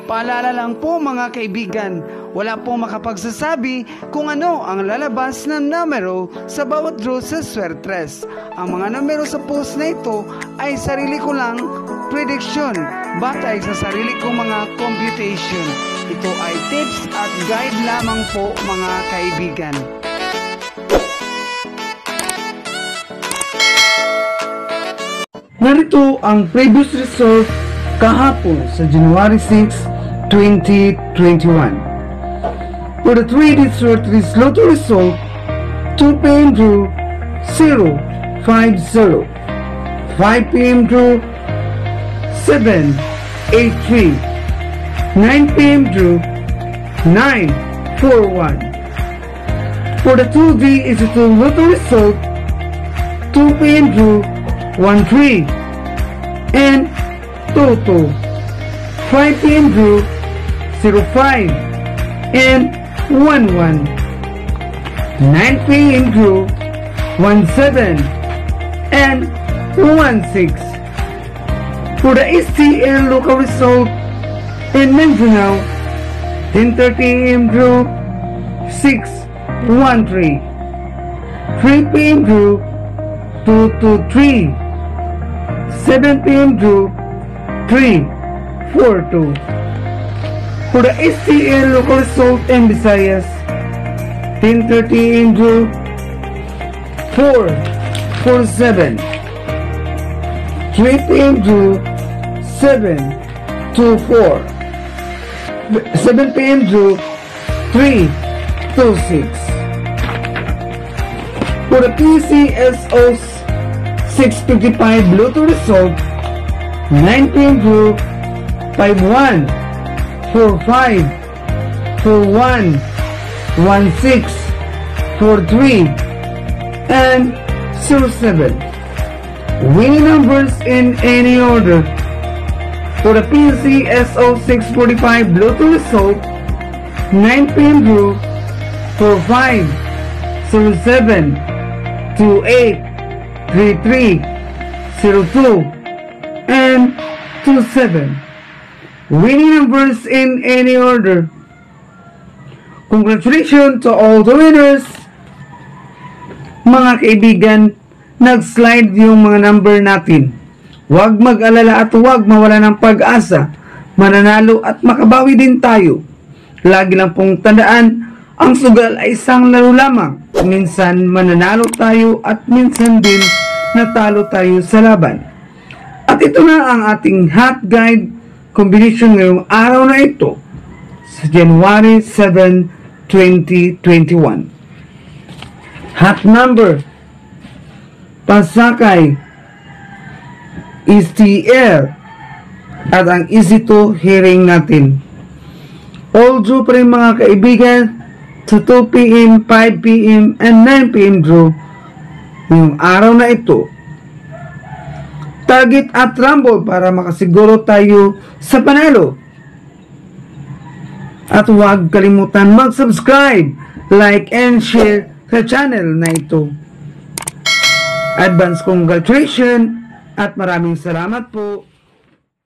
Paalala lang po mga kaibigan, wala pong makapagsasabi kung ano ang lalabas na numero sa bawat draw sa Swertres. Ang mga numero sa post na ito ay sarili ko lang prediction batay sa sarili kong mga computation. Ito ay tips at guide lamang po mga kaibigan. Narito ang previous result kahapon sa January 6, 2021. For the 3-digit Swertres Lotto result, 2 p.m. drew 050, 5 p.m. drew 783, 9 p.m. drew 941. For the 2-digit Lotto result, 2 p.m. drew 13 and 22, 5 p.m. drew 05 and 11, 9 p.m. drew 17 and 16. For the STL local result in Mindanao, 10:30 a.m. drew 613, 3 p.m. drew 223, 7 p.m. drew 342. For the STL local result in Visayas, 10:30 a.m. drew 447, 3 p.m. drew 724, 7 p.m. drew 326. For the PCSO 655 Lotto result, 9 p.m. drew 51, 45, 41, 16, 43, and 07. Winning numbers in any order. For the PCSO 645 Lotto result, 9 p.m. drew 45, 07, 28, 33, 02, and 27. Winning numbers in any order. Congratulations to all the winners! Mga kaibigan, nag-slide yung mga number natin. Huwag mag-alala at huwag mawala ng pag-asa. Mananalo at makabawi din tayo. Lagi lang pong tandaan, ang sugal ay isang laro lamang. Minsan mananalo tayo at minsan din natalo tayo sa laban. At ito na ang ating hot guide combination ngayong araw na ito sa January 7, 2021. Hot number pasakay STL at ang easy to hearing natin. All draw pa rin mga kaibigan sa 2 p.m., 5 p.m. and 9 p.m. draw ngayong araw na ito. Target at rumble para makasiguro tayo sa panalo. At huwag kalimutan mag-subscribe, like, and share sa channel na ito. Advance congratulations at maraming salamat po.